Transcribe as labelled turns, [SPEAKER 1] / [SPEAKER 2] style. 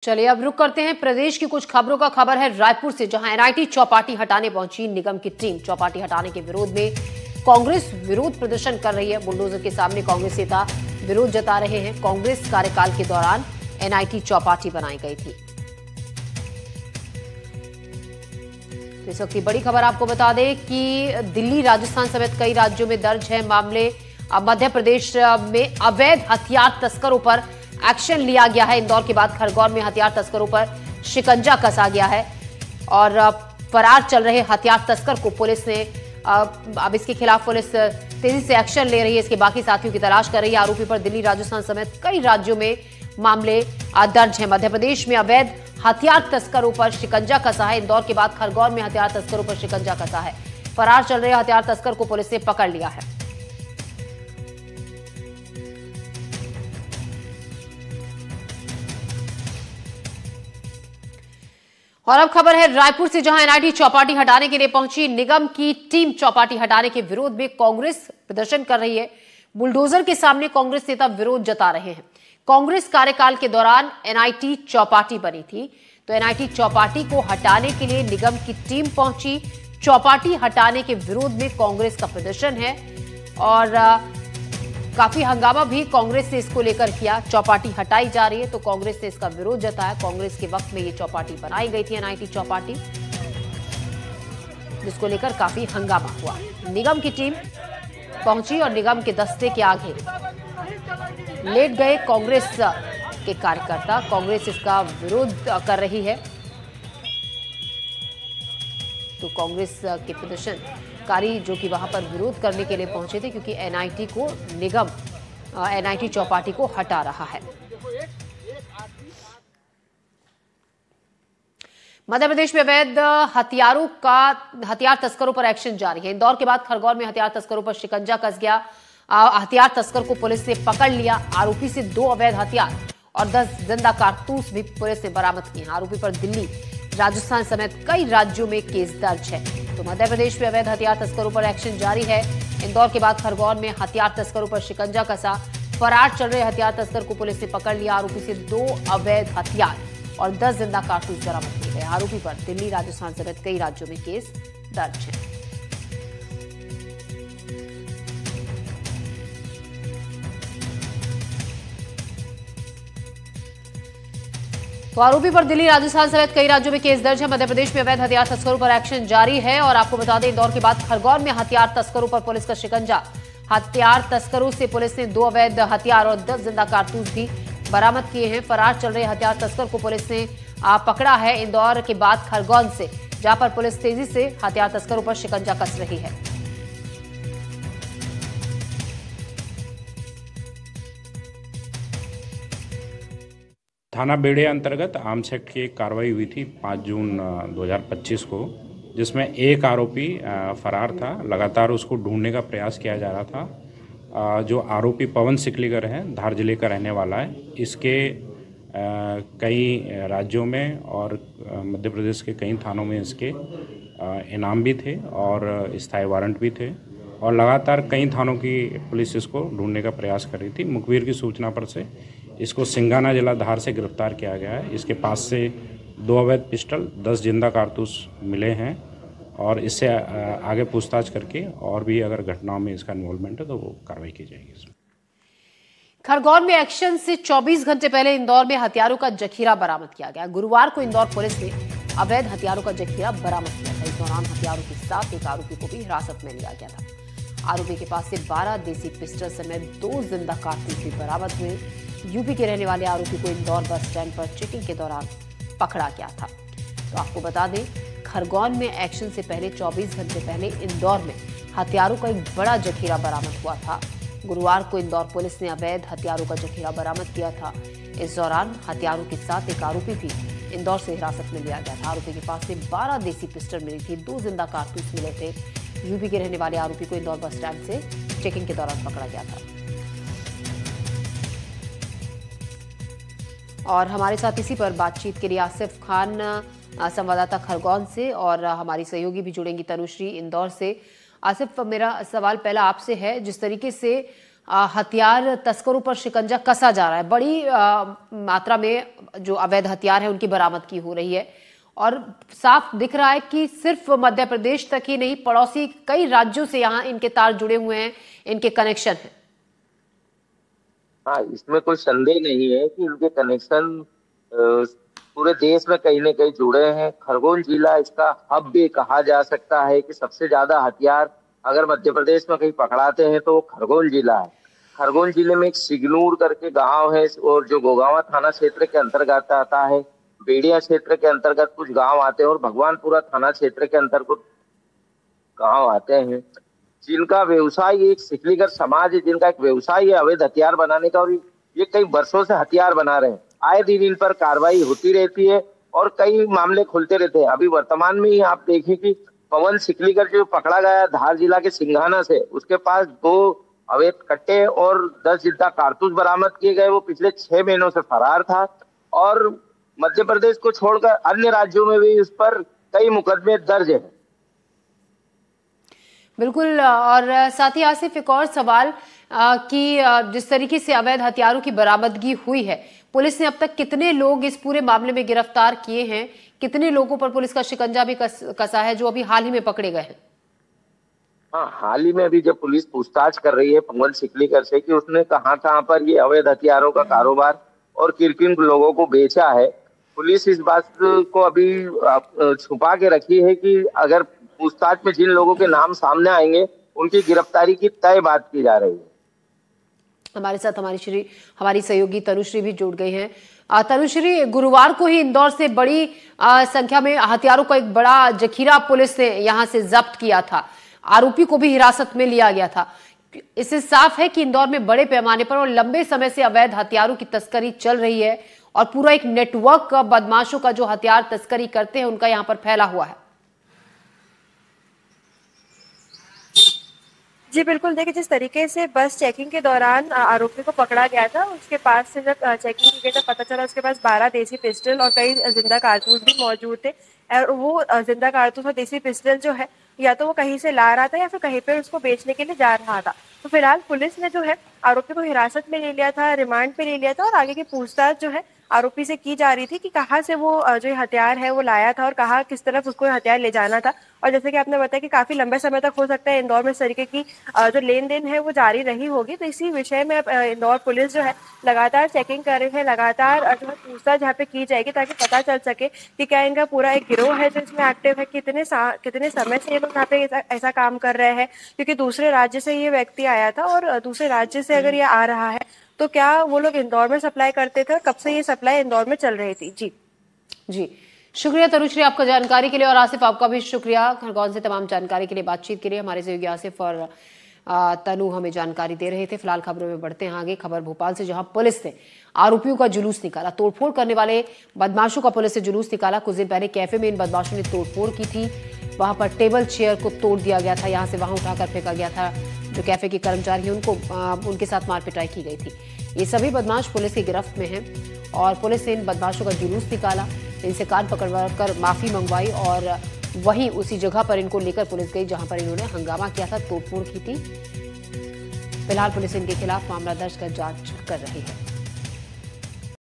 [SPEAKER 1] चलिए अब रुक करते हैं प्रदेश की कुछ खबरों का। खबर है रायपुर से, जहां एनआईटी चौपाटी हटाने पहुंची निगम की टीम। चौपाटी हटाने के विरोध में कांग्रेस विरोध प्रदर्शन कर रही है। बुलडोजर के सामने कांग्रेस नेता विरोध जता रहे हैं। कांग्रेस कार्यकाल के दौरान एनआईटी चौपाटी बनाई गई थी। तो इस वक्त की बड़ी खबर आपको बता दें कि दिल्ली, राजस्थान समेत कई राज्यों में दर्ज है मामले। अब मध्य प्रदेश में अवैध हथियार तस्करों पर एक्शन लिया गया है। इंदौर के बाद खरगोन में हथियार तस्करों पर शिकंजा कसा गया है और फरार चल रहे हथियार तस्कर को पुलिस ने अब इसके खिलाफ पुलिस तेजी से एक्शन ले रही है। इसके बाकी साथियों की तलाश कर रही है। आरोपी पर दिल्ली, राजस्थान समेत कई राज्यों में मामले दर्ज है। मध्य प्रदेश में अवैध हथियार तस्करों पर शिकंजा कसा है। इंदौर के बाद खरगोन में हथियार तस्करों पर शिकंजा कसा है। फरार चल रहे हथियार तस्कर को पुलिस ने पकड़ लिया है। और अब खबर है रायपुर से, जहां एनआईटी चौपाटी हटाने के लिए पहुंची निगम की टीम। चौपाटी हटाने के विरोध में कांग्रेस प्रदर्शन कर रही है। बुलडोजर के सामने कांग्रेस नेता विरोध जता रहे हैं। कांग्रेस कार्यकाल के दौरान एनआईटी चौपाटी बनी थी, तो एनआईटी चौपाटी को हटाने के लिए निगम की टीम पहुंची। चौपाटी हटाने के विरोध में कांग्रेस का प्रदर्शन है और काफी हंगामा भी कांग्रेस ने इसको लेकर किया। चौपाटी हटाई जा रही है तो कांग्रेस ने इसका विरोध जताया। कांग्रेस के वक्त में ये चौपाटी बनाई गई थी, एनआईटी चौपाटी, जिसको लेकर काफी हंगामा हुआ। निगम की टीम पहुंची और निगम के दस्ते के आगे लेट गए कांग्रेस के कार्यकर्ता। कांग्रेस इसका विरोध कर रही है तो कांग्रेस के प्रदर्शनकारी जो कि वहां पर विरोध करने के लिए पहुंचे थे, क्योंकि एनआईटी को निगम एनआईटी चौपाटी को हटा रहा है। मध्य प्रदेश में अवैध हथियार तस्करों पर एक्शन जारी है। इंदौर के बाद खरगोन में हथियार तस्करों पर शिकंजा कस गया। हथियार तस्कर को पुलिस ने पकड़ लिया। आरोपी से 2 अवैध हथियार और 10 जिंदा कारतूस भी पुलिस ने बरामद किए हैं। आरोपी पर दिल्ली, राजस्थान समेत कई राज्यों में केस दर्ज है। तो मध्य प्रदेश में अवैध हथियार तस्करों पर एक्शन जारी है। इंदौर के बाद खरगोन में हथियार तस्करों पर शिकंजा कसा। फरार चल रहे हथियार तस्कर को पुलिस ने पकड़ लिया। आरोपी से 2 अवैध हथियार और 10 जिंदा कारतूस बरामद किए गए। आरोपी पर दिल्ली, राजस्थान समेत कई राज्यों में केस दर्ज है। तो आरोपी पर दिल्ली, राजस्थान समेत कई राज्यों में केस दर्ज है। मध्य प्रदेश में अवैध हथियार तस्करों पर एक्शन जारी है और आपको बता दें इंदौर के बाद खरगोन में हथियार तस्करों पर पुलिस का शिकंजा। हथियार तस्करों से पुलिस ने 2 अवैध हथियार और 10 जिंदा कारतूस भी बरामद किए हैं। फरार चल रहे हथियार तस्कर को पुलिस ने पकड़ा है। इंदौर के बाद खरगोन से, जहां पर पुलिस तेजी से हथियार तस्करों पर शिकंजा कस रही है।
[SPEAKER 2] थाना बेड़े अंतर्गत आर्म्स एक्ट की एक कार्रवाई हुई थी 5 जून 2025 को, जिसमें एक आरोपी फरार था। लगातार उसको ढूंढने का प्रयास किया जा रहा था। जो आरोपी पवन सिकलीगर है, धार जिले का रहने वाला है। इसके कई राज्यों में और मध्य प्रदेश के कई थानों में इसके इनाम भी थे और स्थायी वारंट भी थे और लगातार कई थानों की पुलिस इसको ढूंढने का प्रयास कर रही थी। मुखबिर की सूचना पर से इसको सिंगाना जिला धार से गिरफ्तार किया गया है। इसके पास से 2 अवैध पिस्टल, 10 जिंदा कारतूस मिले हैं और इससे आगे पूछताछ करके और भी अगर घटनाओं में इसका इन्वॉल्वमेंट है तो वो कार्रवाई की जाएगी। इसमें
[SPEAKER 1] खरगोन में एक्शन से 24 घंटे पहले इंदौर में हथियारों का जखीरा बरामद किया गया। गुरुवार को इंदौर पुलिस ने अवैध हथियारों का जखीरा बरामद किया था। इस दौरान हथियारों के साथ एक आरोपी को भी हिरासत में लिया गया था। आरोपी के पास से 12 देसी पिस्टल समेत 2 जिंदा कारतूस भी बरामद हुए। यूपी के रहने वाले आरोपी को इंदौर बस स्टैंड पर चेकिंग के दौरान पकड़ा गया था। तो आपको बता दें, खरगोन में एक्शन से पहले 24 घंटे पहले इंदौर में हथियारों का एक बड़ा जखीरा बरामद हुआ था। गुरुवार को इंदौर पुलिस ने अवैध हथियारों का जखीरा बरामद किया था। इस दौरान हथियारों के साथ एक आरोपी भी इंदौर से हिरासत में लिया गया था। आरोपी के पास से 12 देसी पिस्टल मिली थी, 2 जिंदा कारतूस मिले थे। यूपी के रहने वाले आरोपी को इंदौर बस स्टैंड से चेकिंग के दौरान पकड़ा गया था। और हमारे साथ इसी पर बातचीत के लिए आसिफ खान, संवाददाता खरगोन से, और हमारी सहयोगी भी जुड़ेंगी तनुश्री इंदौर से। आसिफ, मेरा सवाल पहला आपसे है, जिस तरीके से हथियार तस्करों पर शिकंजा कसा जा रहा है। बड़ी मात्रा में जो अवैध हथियार है उनकी बरामदगी हो रही है और साफ दिख रहा है कि सिर्फ मध्य प्रदेश तक ही नहीं, पड़ोसी कई राज्यों से यहाँ इनके तार जुड़े हुए हैं, इनके कनेक्शन हैं।
[SPEAKER 3] हाँ, इसमें कोई संदेह नहीं है कि इनके कनेक्शन पूरे देश में कहीं न कहीं जुड़े हैं। खरगोन जिला इसका हब भी कहा जा सकता है कि सबसे ज्यादा हथियार अगर मध्य प्रदेश में कहीं पकड़ाते हैं तो वो खरगोन जिला है। खरगोन जिले में एक सिगनूर करके गांव है और जो गोगांवा थाना क्षेत्र के अंतर्गत आता है। बेड़िया क्षेत्र के अंतर्गत कुछ गांव आते हैं और भगवानपुरा थाना क्षेत्र के अंतर्गत गांव आते हैं, जिनका व्यवसाय एक सिकलीगढ़ समाज है, जिनका एक व्यवसाय है अवैध हथियार बनाने का, और ये कई वर्षों से हथियार बना रहे हैं। आए दिन इन पर कार्रवाई होती रहती है और कई मामले खुलते रहते हैं। अभी वर्तमान में ही आप देखें कि पवन सिकलीगढ़ जो पकड़ा गया धार जिला के सिंघाना से, उसके पास 2 अवैध कट्टे और 10 जिंदा कारतूस बरामद किए गए। वो पिछले 6 महीनों से फरार था और मध्य प्रदेश को छोड़कर अन्य राज्यों में भी उस पर कई मुकदमे दर्ज हैं।
[SPEAKER 1] बिल्कुल। और साथ ही आसिफ, एक और सवाल कि जिस तरीके से अवैध हथियारों की बरामदगी हुई है, पुलिस ने अब तक कितने लोग इस पूरे मामले में गिरफ्तार किए हैं? कितने लोगों पर पुलिस का शिकंजा भी कसा है जो अभी हाल ही में पकड़े गए हैं?
[SPEAKER 3] हाँ, हाल ही में अभी जब पुलिस पूछताछ कर रही है पवन सिकलीगढ़ से कि उसने कहाँ पर ये अवैध हथियारों का कारोबार और किन लोगों को बेचा है, पुलिस इस बात को अभी छुपा के रखी है कि अगर पूछताछ में जिन लोगों के नाम सामने आएंगे उनकी गिरफ्तारी की तय बात की जा रही है।
[SPEAKER 1] हमारे साथ हमारी सहयोगी तनुश्री भी जुड़ गई हैं। तनुश्री, गुरुवार को ही इंदौर से बड़ी संख्या में हथियारों का एक बड़ा जखीरा पुलिस ने यहां से जब्त किया था। आरोपी को भी हिरासत में लिया गया था। इससे साफ है कि इंदौर में बड़े पैमाने पर और लंबे समय से अवैध हथियारों की तस्करी चल रही है और पूरा एक नेटवर्क बदमाशों का जो हथियार तस्करी करते हैं उनका यहां पर फैला हुआ है।
[SPEAKER 4] जी बिल्कुल, देखिए जिस तरीके से बस चेकिंग के दौरान आरोपी को पकड़ा गया था, उसके पास से जब चेकिंग की गई तो पता चला उसके पास 12 देसी पिस्टल और कई जिंदा कारतूस भी मौजूद थे। और वो जिंदा कारतूस और देसी पिस्टल जो है या तो वो कहीं से ला रहा था या फिर कहीं पे उसको बेचने के लिए जा रहा था। तो फिलहाल पुलिस ने जो है आरोपी को हिरासत में ले लिया था, रिमांड पे ले लिया था और आगे की पूछताछ जो है आरोपी से की जा रही थी कि कहाँ से वो जो हथियार है वो लाया था और कहाँ किस तरफ उसको हथियार ले जाना था। और जैसे कि आपने बताया कि काफी लंबे समय तक हो सकता है इंदौर में इस तरीके की जो लेन देन है वो जारी रही होगी। तो इसी विषय में इंदौर पुलिस जो है लगातार चेकिंग कर रही है, लगातार जो है पूछताछ यहाँ पे की जाएगी ताकि पता चल सके कि क्या इनका पूरा एक गिरोह है जो इसमें एक्टिव है, कितने समय से ये लोग यहाँ पे ऐसा काम कर रहे हैं। क्योंकि दूसरे राज्य से ये व्यक्ति आया था और दूसरे राज्य से अगर ये आ रहा है तो क्या वो लोग इंदौर में सप्लाई करते थे और कब से ये सप्लाई इंदौर में चल रही थी।
[SPEAKER 1] जी शुक्रिया तनुश्री आपका जानकारी के लिए, और आसिफ आपका भी शुक्रिया खरगोन से तमाम जानकारी के लिए, बातचीत के लिए। हमारे सहयोगी आसिफ और तनु हमें जानकारी दे रहे थे। फिलहाल खबरों में बढ़ते हैं आगे। खबर भोपाल से, जहां पुलिस ने आरोपियों का जुलूस निकाला। तोड़फोड़ करने वाले बदमाशों का पुलिस ने जुलूस निकाला। कुछ दिन पहले कैफे में इन बदमाशों ने तोड़फोड़ की थी। वहां पर टेबल चेयर को तोड़ दिया गया था, यहां से वहां उठाकर फेंका गया था। जो कैफे के कर्मचारी हैं उनके साथ मारपिटाई की गई थी। ये सभी बदमाश पुलिस की गिरफ्त में हैं और पुलिस ने इन बदमाशों का जुलूस निकाला, इनसे कान पकड़कर माफी मंगवाई और वहीं उसी जगह पर इनको लेकर पुलिस गई जहां पर इन्होंने हंगामा किया था, तोड़फोड़ की थी। फिलहाल पुलिस इनके खिलाफ मामला दर्ज कर जांच कर रही है।